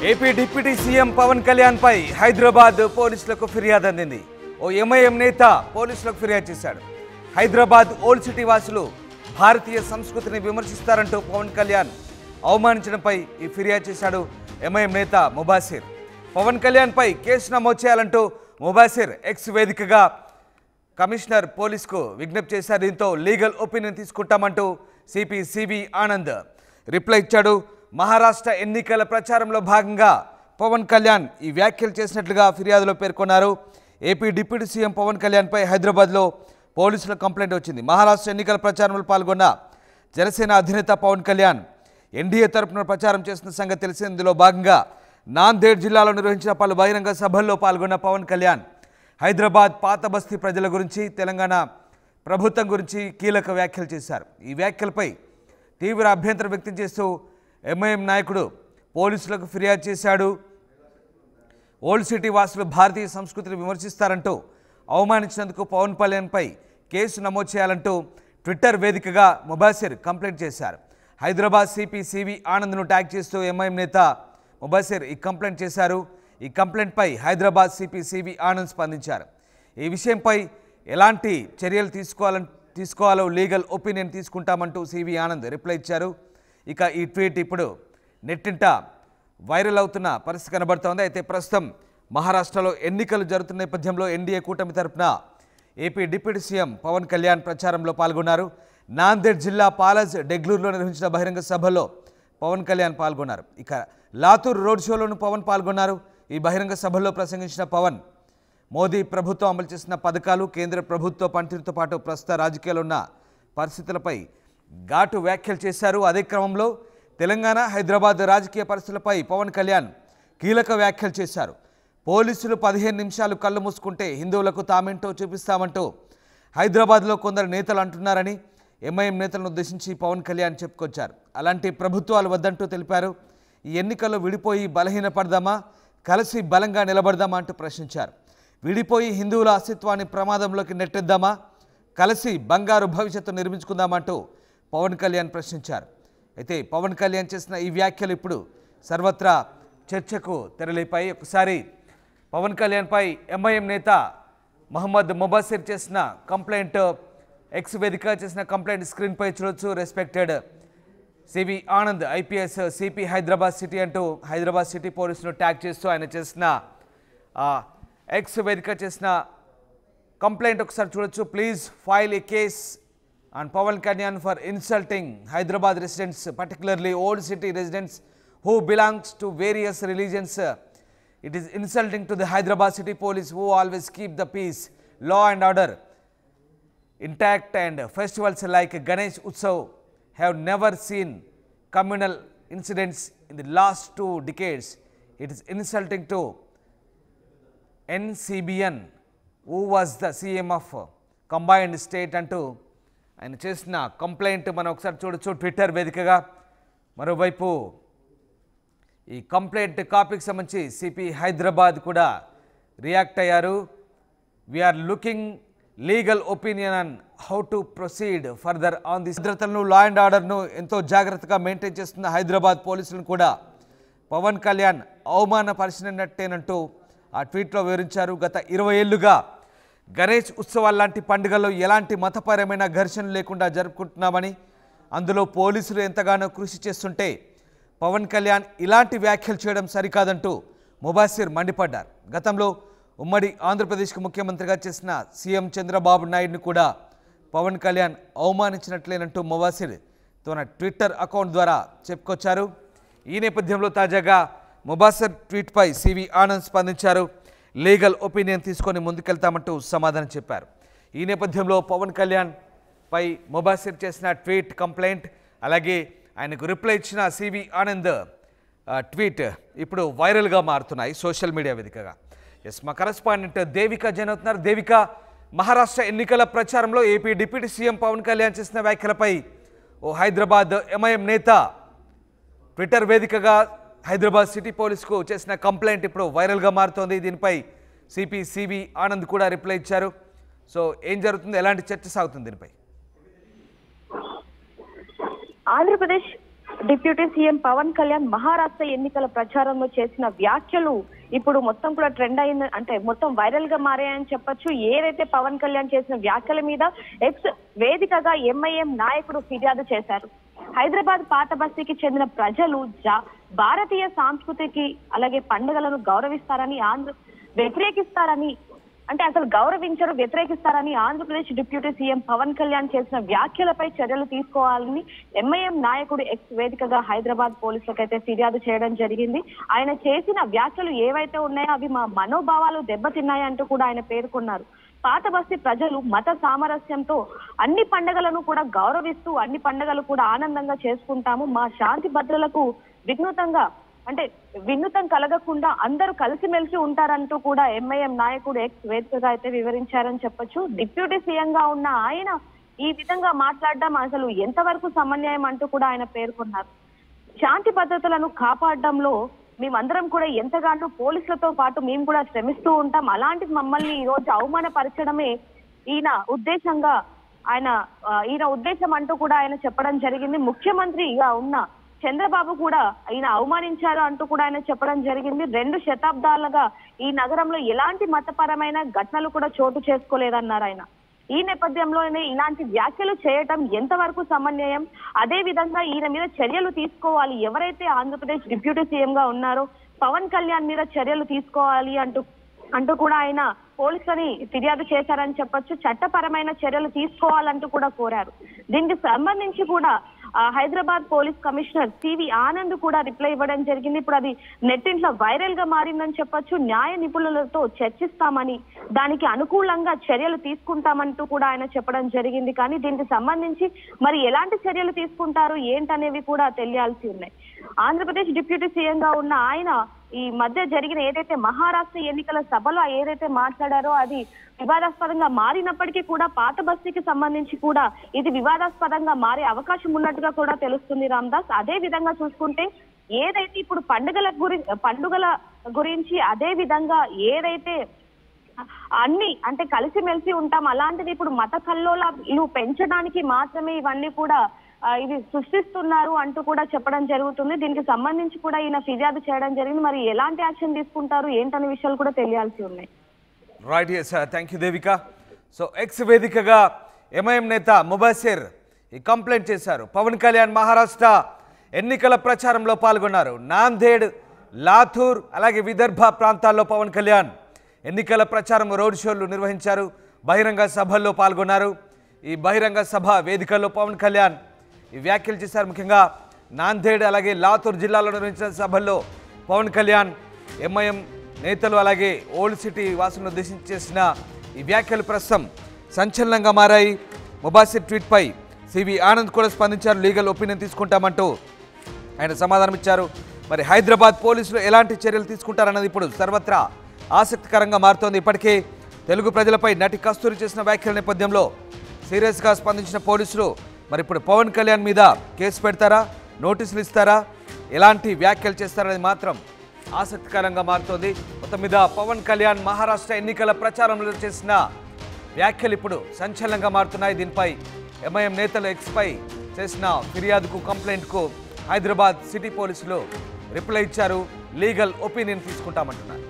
AP deputy CM Pawan Kalyan పై హైదరాబాద్ పోలీసులకు ఫిర్యాదు అందింది. ఓ ఎంఐఎం నేత పోలీసులకు ఫిర్యాదు చేశాడు. హైదరాబాద్ ఓల్డ్ సిటీ వాసులు భారతీయ సంస్కృతిని విమర్శిస్తారంటూ పవన్ కళ్యాణ్ అవమానించడంపై ఈ ఫిర్యాదు చేశాడు ఎంఐఎం నేత ముబాసిర్. పవన్ కళ్యాణ్ పై కేసు నమోదు చేయాలంటూ ముబాసిర్ ఎక్స్ వేదికగా కమిషనర్ పోలీసుకు విజ్ఞప్తి చేశారు. దీంతో లీగల్ ఒపీనియన్ తీసుకుంటామంటూ సిపి సివి ఆనంద్ రిప్లై ఇచ్చాడు. మహారాష్ట్ర ఎన్నికల ప్రచారంలో భాగంగా పవన్ కళ్యాణ్ ఈ వ్యాఖ్యలు చేసినట్లుగా ఫిర్యాదులో పేర్కొన్నారు. AP deputy CM Pawan Kalyan పై హైదరాబాద్లో పోలీసుల కంప్లైంట్ వచ్చింది. మహారాష్ట్ర ఎన్నికల ప్రచారంలో పాల్గొన్న జనసేన అధినేత పవన్ కళ్యాణ్ ఎన్డీఏ తరపున ప్రచారం చేస్తున్న సంగతి తెలిసింది. ఇందులో భాగంగా నాందేడ్ జిల్లాలో నిర్వహించిన పలు బహిరంగ సభల్లో పాల్గొన్న పవన్ కళ్యాణ్ హైదరాబాద్ పాత బస్తీ ప్రజల గురించి, తెలంగాణ ప్రభుత్వం గురించి కీలక వ్యాఖ్యలు చేశారు. ఈ వ్యాఖ్యలపై తీవ్ర అభ్యంతరం వ్యక్తం చేస్తూ ఎంఐఎం నాయకుడు పోలీసులకు ఫిర్యాదు చేశాడు. ఓల్డ్ సిటీ వాసులు భారతీయ సంస్కృతిని విమర్శిస్తారంటూ అవమానించినందుకు పవన్ కళ్యాణ్పై కేసు నమోదు చేయాలంటూ ట్విట్టర్ వేదికగా ముబాసిర్ కంప్లైంట్ చేశారు. హైదరాబాద్ సిపి సివి ఆనంద్ను ట్యాగ్ చేస్తూ ఎంఐఎం నేత ముబాసిర్ ఈ కంప్లైంట్ చేశారు. ఈ కంప్లైంట్పై హైదరాబాద్ సిపి సివి ఆనంద్ స్పందించారు. ఈ విషయంపై ఎలాంటి చర్యలు తీసుకోవాలో లీగల్ ఒపీనియన్ తీసుకుంటామంటూ సివి ఆనంద్ రిప్లై ఇచ్చారు. ఇక ఈ ట్వీట్ ఇప్పుడు నెట్టింట వైరల్ అవుతున్న పరిస్థితి కనబడుతోంది. అయితే ప్రస్తుతం మహారాష్ట్రలో ఎన్నికలు జరుగుతున్న నేపథ్యంలో ఎన్డీఏ కూటమి తరపున AP deputy CM Pawan Kalyan ప్రచారంలో పాల్గొన్నారు. నాందేడ్ జిల్లా పాలజ్ డెగ్లూరులో నిర్వహించిన బహిరంగ సభలో పవన్ కళ్యాణ్ పాల్గొన్నారు. ఇక లాతూర్ రోడ్ షోలోనూ పవన్ పాల్గొన్నారు. ఈ బహిరంగ సభలో ప్రసంగించిన పవన్ మోదీ ప్రభుత్వం అమలు చేసిన పథకాలు, కేంద్ర ప్రభుత్వ పనితీరుతో పాటు ప్రస్తుత రాజకీయాల్లో ఉన్న పరిస్థితులపై ఘాటు వ్యాఖ్యలు చేశారు. అదే క్రమంలో తెలంగాణ, హైదరాబాద్ రాజకీయ పరిస్థితులపై పవన్ కళ్యాణ్ కీలక వ్యాఖ్యలు చేశారు. పోలీసులు 15 నిమిషాలు కళ్ళు మూసుకుంటే హిందువులకు తామేంటో చూపిస్తామంటూ హైదరాబాద్లో కొందరు నేతలు అంటున్నారని ఎంఐఎం నేతలను ఉద్దేశించి పవన్ కళ్యాణ్ చెప్పుకొచ్చారు. అలాంటి ప్రభుత్వాలు వద్దంటూ తెలిపారు. ఈ ఎన్నికల్లో విడిపోయి బలహీనపడదామా, కలిసి బలంగా నిలబడదామా అంటూ ప్రశ్నించారు. విడిపోయి హిందువుల అస్తిత్వాన్ని ప్రమాదంలోకి నెట్టేద్దామా, కలిసి బంగారు భవిష్యత్తు నిర్మించుకుందామంటూ పవన్ కళ్యాణ్ ప్రశ్నించారు. అయితే పవన్ కళ్యాణ్ చేసిన ఈ వ్యాఖ్యలు ఇప్పుడు సర్వత్రా చర్చకు తెరలేపాయి. ఒకసారి పవన్ కళ్యాణ్పై ఎంఐఎం నేత మహమ్మద్ ముబాసిర్ చేసిన కంప్లైంట్, ఎక్స్ వేదిక చేసిన కంప్లైంట్ స్క్రీన్పై చూడొచ్చు. Respected CV Anand IPS CP Hyderabad city అంటూ హైదరాబాద్ సిటీ పోలీసును ట్యాగ్ చేస్తూ ఆయన చేసిన ఎక్స్ వేదిక చేసిన కంప్లైంట్ ఒకసారి చూడొచ్చు. Please file A case on Pawan Kalyan for insulting Hyderabad residents, particularly old city residents who belongs to various religions. It is insulting to the Hyderabad city police who always keep the peace, law and order intact, and festivals like Ganesh Utsav have never seen communal incidents in the last 2 decades. It is insulting to NCBN who was the CM of combined state అంటూ ఆయన చేసిన complaint మనం ఒకసారి చూడొచ్చు Twitter వేదికగా. మరోవైపు ఈ complaint కాపీకి సంబంధించి సిపి హైదరాబాద్ కూడా రియాక్ట్ అయ్యారు. We're looking legal opinion on how to proceed further on the భద్రతలను, లా అండ్ ఆర్డర్ను ఎంతో జాగ్రత్తగా మెయింటైన్ చేస్తున్న హైదరాబాద్ పోలీసులను కూడా పవన్ కళ్యాణ్ అవమానపరిచినట్టేనంటూ ఆ ట్వీట్లో వివరించారు. గత 20 ఏళ్లుగా గణేష్ ఉత్సవాల లాంటి పండుగల్లో ఎలాంటి మతపరమైన ఘర్షణలు లేకుండా జరుపుకుంటున్నామని, అందులో పోలీసులు ఎంతగానో కృషి చేస్తుంటే పవన్ కళ్యాణ్ ఇలాంటి వ్యాఖ్యలు చేయడం సరికాదంటూ ముబాసిర్ మండిపడ్డారు. గతంలో ఉమ్మడి ఆంధ్రప్రదేశ్కు ముఖ్యమంత్రిగా చేసిన సీఎం చంద్రబాబు నాయుడును కూడా పవన్ కళ్యాణ్ అవమానించినట్లేనంటూ ముబాసిర్ తన ట్విట్టర్ అకౌంట్ ద్వారా చెప్పుకొచ్చారు. ఈ నేపథ్యంలో తాజాగా ముబాసిర్ ట్వీట్పై సివి ఆనంద్ స్పందించారు. లీగల్ ఒపీనియన్ తీసుకొని ముందుకెళ్తామంటూ సమాధానం చెప్పారు. ఈ నేపథ్యంలో పవన్ కళ్యాణ్ పై ముబాసిర్ చేసిన ట్వీట్, కంప్లైంట్, అలాగే ఆయనకు రిప్లై ఇచ్చిన సివి ఆనంద్ ట్వీట్ ఇప్పుడు వైరల్గా మారుతున్నాయి సోషల్ మీడియా వేదికగా. ఎస్, మా కరెస్పాండెంట్ దేవిక జైన్ అవుతున్నారు. దేవిక, మహారాష్ట్ర ఎన్నికల ప్రచారంలో AP deputy CM Pawan Kalyan చేసిన వ్యాఖ్యలపై ఓ హైదరాబాద్ ఎంఐఎం నేత ట్విట్టర్ వేదికగా హైదరాబాద్ సిటీ పోలీసుకు చేసిన కంప్లైంట్ ఇప్పుడు వైరల్గా మారుతోంది. దీనిపై సిపి సివి ఆనంద్ కూడా రిప్లై ఇచ్చారు. సో ఏం జరుగుతుంది, ఎలాంటి చర్చ సాగుతుంది దీనిపై? ఆంధ్రప్రదేశ్ డిప్యూటీ సీఎం పవన్ కళ్యాణ్ మహారాష్ట్ర ఎన్నికల ప్రచారంలో చేసిన వ్యాఖ్యలు ఇప్పుడు మొత్తం కూడా ట్రెండ్ అయింది, అంటే మొత్తం వైరల్ గా మారాయని చెప్పొచ్చు. ఏదైతే పవన్ కళ్యాణ్ చేసిన వ్యాఖ్యల మీద ఎక్స్ వేదికగా ఎంఐఎం నాయకుడు ఫిర్యాదు చేశారు. హైదరాబాద్ పాత బస్తీకి చెందిన ప్రజలు భారతీయ సంస్కృతికి అలాగే పండుగలను గౌరవిస్తారని వ్యతిరేకిస్తారని, అంటే అసలు గౌరవించరు, వ్యతిరేకిస్తారని ఆంధ్రప్రదేశ్ డిప్యూటీ సీఎం పవన్ కళ్యాణ్ చేసిన వ్యాఖ్యలపై చర్యలు తీసుకోవాలని ఎంఐఎం నాయకుడు ఎక్స్ వేదికగా హైదరాబాద్ పోలీసులకైతే ఫిర్యాదు చేయడం జరిగింది. ఆయన చేసిన వ్యాఖ్యలు ఏవైతే ఉన్నాయో అవి మా మనోభావాలు దెబ్బతిన్నాయంటూ కూడా ఆయన పేర్కొన్నారు. పాత బస్తీ ప్రజలు మత సామరస్యంతో అన్ని పండుగలను కూడా గౌరవిస్తూ అన్ని పండుగలు కూడా ఆనందంగా చేసుకుంటాము. మా శాంతి భద్రతలకు వినూతం కలగకుండా అందరూ కలిసిమెలిసి ఉంటారంటూ కూడా ఎంఐఎం నాయకుడు ఎక్స్ వేదికగా అయితే వివరించారని చెప్పొచ్చు. డిప్యూటీ సీఎం గా ఉన్న ఆయన ఈ విధంగా మాట్లాడడం అసలు ఎంతవరకు సమన్వయం అంటూ కూడా ఆయన పేర్కొన్నారు. శాంతి భద్రతలను కాపాడడంలో మేమందరం కూడా ఎంతగానో పోలీసులతో పాటు మేము కూడా శ్రమిస్తూ ఉంటాం. అలాంటి మమ్మల్ని ఈ రోజు అవమానపరచడమే ఈయన ఉద్దేశం అంటూ కూడా ఆయన చెప్పడం జరిగింది. ముఖ్యమంత్రిగా ఉన్న చంద్రబాబు కూడా ఆయన అవమానించారు అంటూ కూడా ఆయన చెప్పడం జరిగింది. 2 శతాబ్దాలుగా ఈ నగరంలో ఎలాంటి మతపరమైన ఘటనలు కూడా చోటు చేసుకోలేదన్నారు ఆయన. ఈ నేపథ్యంలోనే ఇలాంటి వ్యాఖ్యలు చేయటం ఎంతవరకు సమన్వయం, అదే విధంగా ఈయన మీద చర్యలు తీసుకోవాలి, ఎవరైతే ఆంధ్రప్రదేశ్ డిప్యూటీ సీఎం గా ఉన్నారో పవన్ కళ్యాణ్ మీద చర్యలు తీసుకోవాలి అంటూ కూడా ఆయన పోలీసులని ఫిర్యాదు చేశారని చెప్పొచ్చు. చట్టపరమైన చర్యలు తీసుకోవాలంటూ కూడా కోరారు. దీనికి సంబంధించి కూడా Hyderabad police commissioner CV Anand కూడా రిప్లై ఇవ్వడం జరిగింది. ఇప్పుడు అది నెట్టింట్లో వైరల్ గా మారిందని చెప్పొచ్చు. న్యాయ నిపుణులతో చర్చిస్తామని, దానికి అనుకూలంగా చర్యలు తీసుకుంటామంటూ కూడా ఆయన చెప్పడం జరిగింది. కానీ దీనికి సంబంధించి మరి ఎలాంటి చర్యలు తీసుకుంటారు ఏంటనేవి కూడా తెలియాల్సి ఉన్నాయి. ఆంధ్రప్రదేశ్ డిప్యూటీ సీఎం గా ఉన్న ఆయన ఈ మధ్య జరిగిన ఏదైతే మహారాష్ట్ర ఎన్నికల సభలో ఏదైతే మాట్లాడారో అది వివాదాస్పదంగా మారినప్పటికీ కూడా పాత బస్తీకి సంబంధించి కూడా ఇది వివాదాస్పదంగా మారే అవకాశం ఉన్నట్టుగా కూడా తెలుస్తుంది రామ్దాస్. అదే విధంగా చూసుకుంటే ఏదైతే ఇప్పుడు పండుగల గురించి అదే విధంగా ఏదైతే అన్ని అంటే కలిసిమెలిసి ఉంటాం, అలాంటిది ఇప్పుడు మత కల్లోలాలు పెంచడానికి మాత్రమే ఇవన్నీ కూడా ఇది సృష్టిస్తున్నారు అంటూ కూడా చెప్పడం జరుగుతుంది. దీనికి సంబంధించి కూడా ఈయన ఫిర్యాదు చేయడం జరిగింది. మరి ఎలాంటి యాక్షన్ తీసుకుంటారు ఏంటనే విషయాలు కూడా తెలియాల్సి ఉన్నాయి. Right, thank you Devika. So X వేదికగా ఎంఐఎం నేత ముబాసిర్ ఈ కంప్లైంట్ చేశారు. పవన్ కళ్యాణ్ మహారాష్ట్ర ఎన్నికల ప్రచారంలో పాల్గొన్నారు. నాందేడ్, లాతూర్ అలాగే విదర్భ ప్రాంతాల్లో పవన్ కళ్యాణ్ ఎన్నికల ప్రచారం రోడ్ షోలు నిర్వహించారు. బహిరంగ సభల్లో పాల్గొన్నారు. ఈ బహిరంగ సభ వేదికల్లో పవన్ కళ్యాణ్ ఈ వ్యాఖ్యలు చేశారు. ముఖ్యంగా నాందేడ్ అలాగే లాతూర్ జిల్లాలో నిర్వహించిన సభల్లో పవన్ కళ్యాణ్ ఎంఐఎం నేతలు అలాగే ఓల్డ్ సిటీ వాసులను ఉద్దేశించి చేసిన ఈ వ్యాఖ్యలు ప్రస్తుతం సంచలనంగా మారాయి. ముబాసిర్ ట్వీట్పై సివి ఆనంద్ కూడా స్పందించారు. లీగల్ ఒపీనియన్ తీసుకుంటామంటూ ఆయన సమాధానం ఇచ్చారు. మరి హైదరాబాద్ పోలీసులు ఎలాంటి చర్యలు తీసుకుంటారన్నది ఇప్పుడు సర్వత్రా ఆసక్తికరంగా మారుతోంది. ఇప్పటికే తెలుగు ప్రజలపై నటి కస్తూరి చేసిన వ్యాఖ్యల నేపథ్యంలో సీరియస్గా స్పందించిన పోలీసులు మరి ఇప్పుడు పవన్ కళ్యాణ్ మీద కేసు పెడతారా, నోటీసులు ఇస్తారా, ఎలాంటి వ్యాఖ్యలు చేస్తారనేది మాత్రం ఆసక్తికరంగా మారుతోంది. మొత్తం మీద పవన్ కళ్యాణ్ మహారాష్ట్ర ఎన్నికల ప్రచారంలో చేసిన వ్యాఖ్యలు ఇప్పుడు సంచలనంగా మారుతున్నాయి. దీనిపై ఎంఐఎం నేతలు ఎక్స్పై చేసిన ఫిర్యాదుకు, కంప్లైంట్కు హైదరాబాద్ సిటీ పోలీసులు రిప్లై ఇచ్చారు. Legal opinion తీసుకుంటామంటున్నారు.